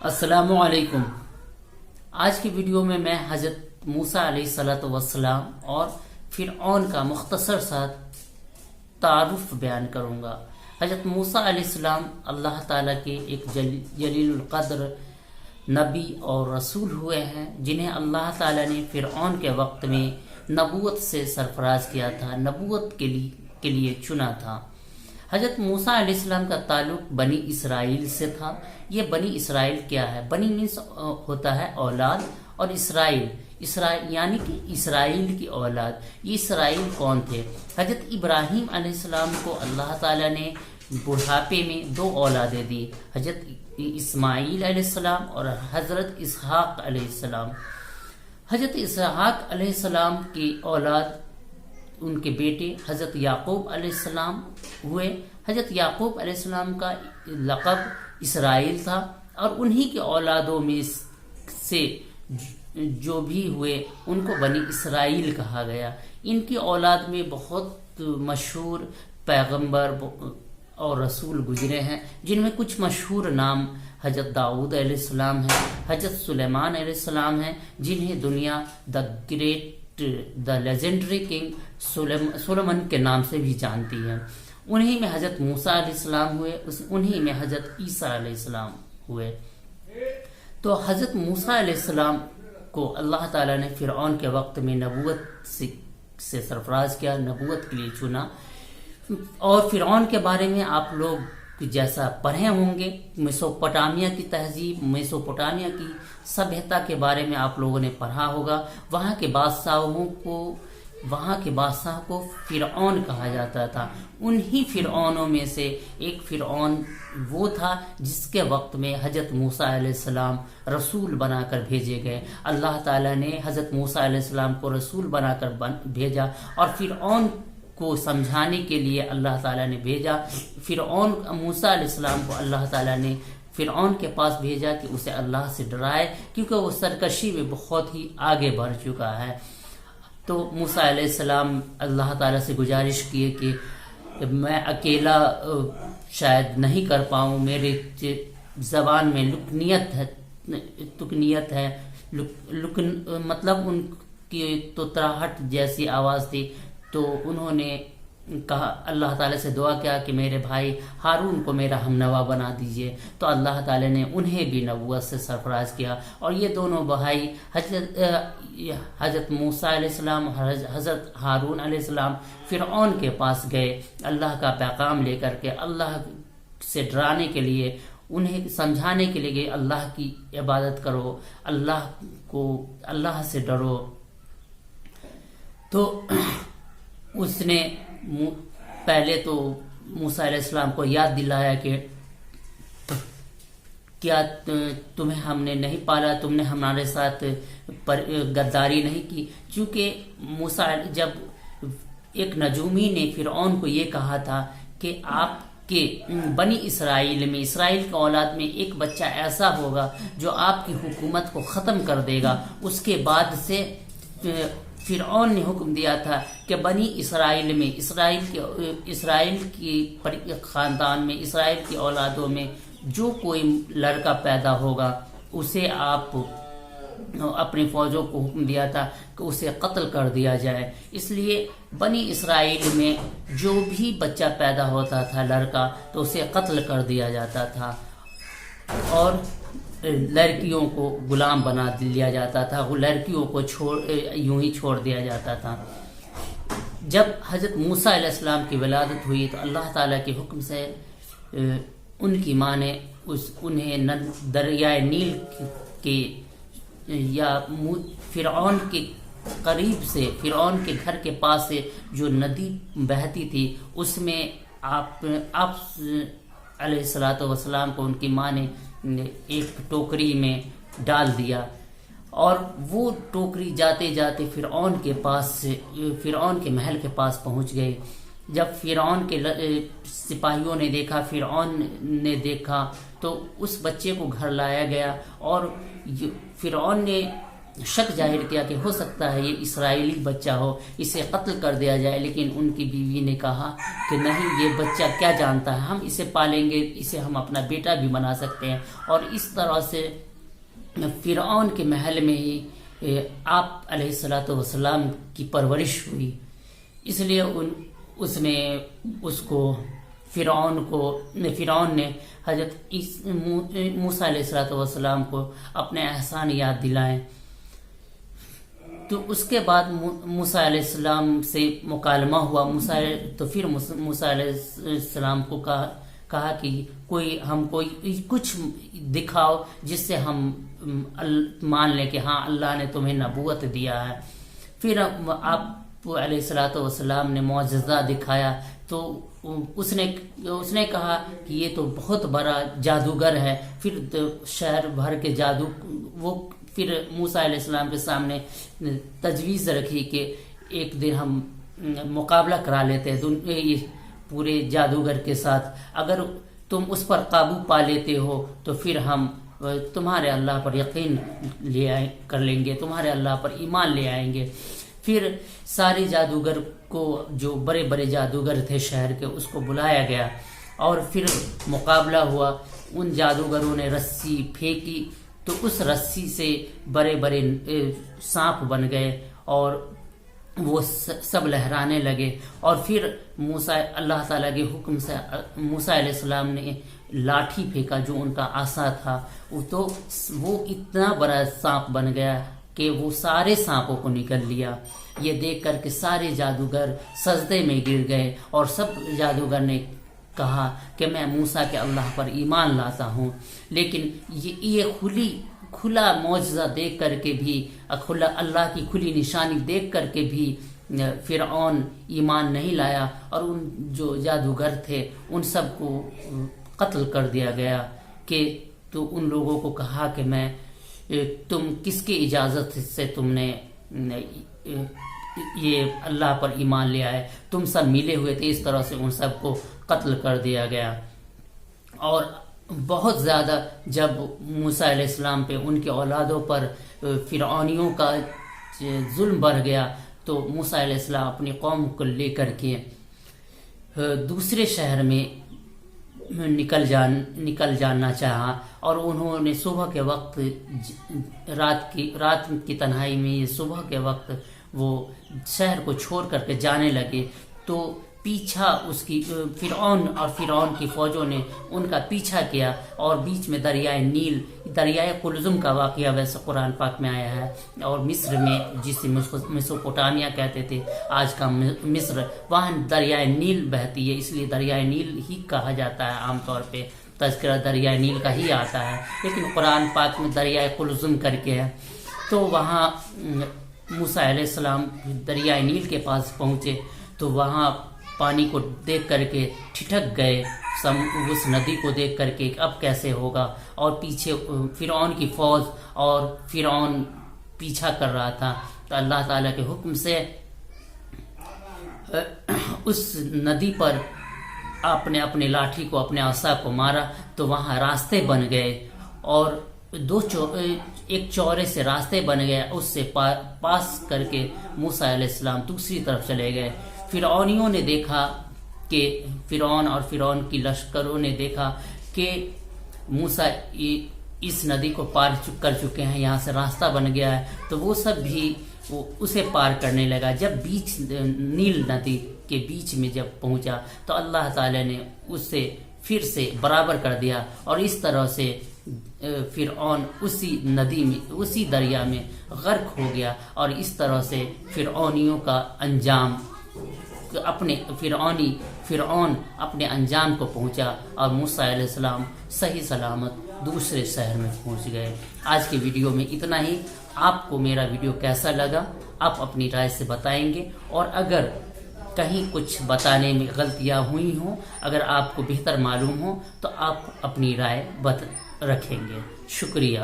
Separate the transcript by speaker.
Speaker 1: السلام علیکم۔ آج کی ویڈیو میں حضرت موسیٰ علیہ السلام اور فرعون کا مختصر سا تعارف بیان کروں گا۔ حضرت موسیٰ علیہ السلام اللہ تعالیٰ کے ایک جلیل القدر نبی اور رسول ہوئے ہیں، جنہیں اللہ تعالیٰ نے فرعون کے وقت میں نبوت سے سرفراز کیا تھا، نبوت کے لیے چنا تھا۔ حضرت موسیٰ علیہ السلام کا تعلق بنی اسرائیل سے تھا۔ یہ بنی اسرائیل کیا ہے؟ بنی مینس ہوتا ہے اولاد، اور اسرائیل یعنی کہ اسرائیل کی اولاد۔ یہ اسرائیل کون تھے؟ حضرت ابراہیم علیہ السلام کو اللہ تعالیٰ نے بڑھاپے میں 2 اولادیں دی، حضرت اسماعیل علیہ السلام اور حضرت اسحاق علیہ السلام۔ حضرت اسحاق علیہ السلام کی اولاد، ان کے بیٹے حضرت یعقوب علیہ السلام ہوئے۔ حضرت یعقوب علیہ السلام کا لقب اسرائیل تھا، اور انہی کے اولادوں میں سے جو بھی ہوئے ان کو بنی اسرائیل کہا گیا۔ ان کی اولاد میں بہت مشہور پیغمبر اور رسول گزرے ہیں، جن میں کچھ مشہور نام حضرت داؤد علیہ السلام ہیں، حضرت سلیمان علیہ السلام ہیں، جنہیں دنیا دا لیجنڈری کنگ سولومن کے نام سے بھی جانتی ہے۔ انہی میں حضرت موسیٰ علیہ السلام ہوئے، انہی میں حضرت عیسیٰ علیہ السلام ہوئے۔ تو حضرت موسیٰ علیہ السلام کو اللہ تعالیٰ نے فرعون کے وقت میں نبوت سے سرفراز کیا، نبوت کے لیے چنا۔ اور فرعون کے بارے میں آپ لوگ جیسا پڑھے ہوں گے، میسوپوٹامیہ کی تہذیب، میسوپوٹامیہ کی سبھیتا کے بارے میں آپ لوگوں نے پڑھا ہوگا۔ وہاں کے بادشاہ کو فرعون کہا جاتا تھا۔ انہی فرعونوں میں سے ایک فرعون وہ تھا جس کے وقت میں حضرت موسیٰ علیہ السلام رسول بنا کر بھیجے گئے۔ اللہ تعالیٰ نے حضرت موسیٰ علیہ السلام کو رسول بنا کر بھیجا، اور فرعون کو سمجھانے کے لیے اللہ تعالیٰ نے بھیجا۔ موسیٰ علیہ السلام کو اللہ تعالیٰ نے فرعون کے پاس بھیجا کہ اسے اللہ سے ڈرائے، کیونکہ وہ سرکشی میں بہت ہی آگے بڑھ چکا ہے۔ تو موسیٰ علیہ السلام اللہ تعالیٰ سے گزارش کیے کہ میں اکیلا شاید نہیں کر پاؤں، میرے زبان میں تکنیت ہے، مطلب ان کی توتراہٹ جیسی آواز تھی۔ تو انہوں نے کہا، اللہ تعالیٰ سے دعا کیا کہ میرے بھائی ہارون کو میرا ہمنوا بنا دیجئے۔ تو اللہ تعالیٰ نے انہیں بھی نبوت سے سرفراز کیا، اور یہ دونوں بھائی حضرت موسیٰ علیہ السلام اور حضرت ہارون علیہ السلام فرعون کے پاس گئے اللہ کا پیغام لے کر کے، اللہ سے ڈرانے کے لیے، انہیں سمجھانے کے لیے کہ اللہ کی عبادت کرو، اللہ سے ڈرو۔ تو اس نے پہلے تو موسیٰ علیہ السلام کو یاد دلایا کہ کیا تمہیں ہم نے نہیں پالا، تم نے ہمارے ساتھ غداری نہیں کی۔ چونکہ موسیٰ جب ایک نجومی نے فرعون کو یہ کہا تھا کہ آپ کے بنی اسرائیل میں، اسرائیل کی اولاد میں ایک بچہ ایسا ہوگا جو آپ کی حکومت کو ختم کر دے گا، اس کے بعد سے فرعون نے حکم دیا تھا کہ بنی اسرائیل میں، اسرائیل کی خاندان میں، اسرائیل کی اولادوں میں جو کوئی لڑکا پیدا ہوگا اسے آپ اپنی فوجوں کو حکم دیا تھا کہ اسے قتل کر دیا جائے۔ اس لیے بنی اسرائیل میں جو بھی بچہ پیدا ہوتا تھا لڑکا، تو اسے قتل کر دیا جاتا تھا، اور لڑکیوں کو غلام بنا لیا جاتا تھا، وہ لڑکیوں کو یوں ہی چھوڑ دیا جاتا تھا۔ جب حضرت موسیٰ علیہ السلام کی ولادت ہوئی تو اللہ تعالیٰ کے حکم سے ان کی ماں نے انہیں دریائے نیل کے یا فرعون کے قریب سے، فرعون کے گھر کے پاس سے جو ندی بہتی تھی، اس میں آپ علیہ السلام کو ان کی ماں نے ایک ٹوکری میں ڈال دیا، اور وہ ٹوکری جاتے جاتے فرعون کے محل کے پاس پہنچ گئی۔ جب فرعون کے سپاہیوں نے دیکھا، فرعون نے دیکھا، تو اس بچے کو گھر لایا گیا، اور فرعون نے شک ظاہر کیا کہ ہو سکتا ہے یہ اسرائیلی بچہ ہو، اسے قتل کر دیا جائے، لیکن ان کی بیوی نے کہا کہ نہیں، یہ بچہ کیا جانتا ہے، ہم اسے پالیں گے، اسے ہم اپنا بیٹا بھی بنا سکتے ہیں۔ اور اس طرح سے فرعون کے محل میں ہی آپ علیہ الصلوۃ والسلام کی پرورش ہوئی، اس لیے فرعون نے حضرت موسیٰ علیہ الصلوۃ والسلام کو اپنے احسان یاد دلائے۔ تو اس کے بعد موسیٰ علیہ السلام سے مکالمہ ہوا، تو پھر موسیٰ علیہ السلام کو کہا کہ ہم کوئی کچھ دکھاؤ جس سے ہم مان لیں کہ ہاں اللہ نے تمہیں نبوت دیا ہے۔ پھر آپ علیہ الصلوۃ والسلام نے معجزہ دکھایا، تو اس نے کہا کہ یہ تو بہت بڑا جادوگر ہے۔ پھر شہر بھر کے جادو پھر موسیٰ علیہ السلام کے سامنے تجویز رکھی کہ ایک دن ہم مقابلہ کرا لیتے ہیں پورے جادوگر کے ساتھ، اگر تم اس پر قابو پا لیتے ہو تو پھر ہم تمہارے اللہ پر یقین کر لیں گے، تمہارے اللہ پر ایمان لے آئیں گے۔ پھر سارے جادوگر کو، جو بڑے بڑے جادوگر تھے شہر کے، اس کو بلایا گیا اور پھر مقابلہ ہوا۔ ان جادوگروں نے رسی پھینکی تو اس رسی سے بڑے بڑے سانپ بن گئے اور وہ سب لہرانے لگے۔ اور پھر اللہ تعالیٰ کے حکم سے موسیٰ علیہ السلام نے لاٹھی پھینکا جو ان کا عصا تھا، تو وہ اتنا بڑا سانپ بن گیا کہ وہ سارے سانپوں کو نگل لیا۔ یہ دیکھ کر کے سارے جادوگر سجدے میں گر گئے اور سب جادوگر نے کہا کہ میں موسیٰ کے اللہ پر ایمان لاتا ہوں۔ لیکن یہ کھلا معجزہ دیکھ کر کے بھی، اللہ کی کھلی نشانی دیکھ کر کے بھی فرعون ایمان نہیں لایا، اور ان جو جادوگر تھے ان سب کو قتل کر دیا گیا۔ تو ان لوگوں کو کہا کہ تم کس کی اجازت سے تم نے یہ اللہ پر ایمان لے آئے، تم سب ملے ہوئے تھے۔ اس طرح سے ان سب کو قتل کر دیا گیا۔ اور بہت زیادہ جب موسیٰ علیہ السلام پہ، ان کے اولادوں پر فرعونیوں کا ظلم بڑھ گیا، تو موسیٰ علیہ السلام اپنی قوم کو لے کر کے دوسرے شہر میں نکل جانا چاہا، اور انہوں نے صبح کے وقت، رات کی تنہائی میں صبح کے وقت وہ شہر کو چھوڑ کر کے جانے لگے، تو پیچھا فرعون کی فوجوں نے ان کا پیچھا کیا، اور بیچ میں دریائے قلزم کا واقعہ ویسے قرآن پاک میں آیا ہے، اور مصر میں، جسے میسوپوٹامیہ کہتے تھے، آج کا مصر، وہاں دریائے نیل بہتی ہے، اس لیے دریائے نیل ہی کہا جاتا ہے۔ عام طور پہ تذکرہ دریائے نیل کا ہی آتا ہے، لیکن قرآن پاک میں دریائے قلزم کر کے ہے۔ تو وہاں موسیٰ علیہ السلام دریائے نیل کے پاس پہنچے، تو وہاں پانی کو دیکھ کر کے ٹھٹک گئے، اس ندی کو دیکھ کر کے اب کیسے ہوگا، اور پیچھے فرعون کی فوج اور فرعون پیچھا کر رہا تھا۔ تو اللہ تعالیٰ کے حکم سے اس ندی پر آپ نے اپنے لاٹھی کو، اپنے عصا کو مارا، تو وہاں راستے بن گئے، اور ایک چورے سے راستے بن گئے، اس سے پاس کر کے موسیٰ علیہ السلام دوسری طرف چلے گئے۔ فرعونیوں نے دیکھا کہ فرعون اور فرعون کی لشکروں نے دیکھا کہ موسیٰ اس ندی کو پار کر چکے ہیں، یہاں سے راستہ بن گیا ہے، تو وہ سب بھی اسے پار کرنے لگا۔ جب نیل ندی کے بیچ میں جب پہنچا تو اللہ تعالی نے اسے پھر سے برابر کر دیا، اور اس طرح سے فرعون اسی ندی میں، اسی دریا میں غرق ہو گیا، اور اس طرح سے فرعونیوں کا انجام، فرعون اپنے انجام کو پہنچا، اور موسیٰ علیہ السلام صحیح سلامت دوسرے شہر میں پہنچ گئے۔ آج کی ویڈیو میں اتنا ہی۔ آپ کو میرا ویڈیو کیسا لگا آپ اپنی رائے سے بتائیں گے، اور اگر کہیں کچھ بتانے میں غلطیاں ہوئی ہوں، اگر آپ کو بہتر معلوم ہو تو آپ اپنی رائے رکھیں گے۔ شکریہ۔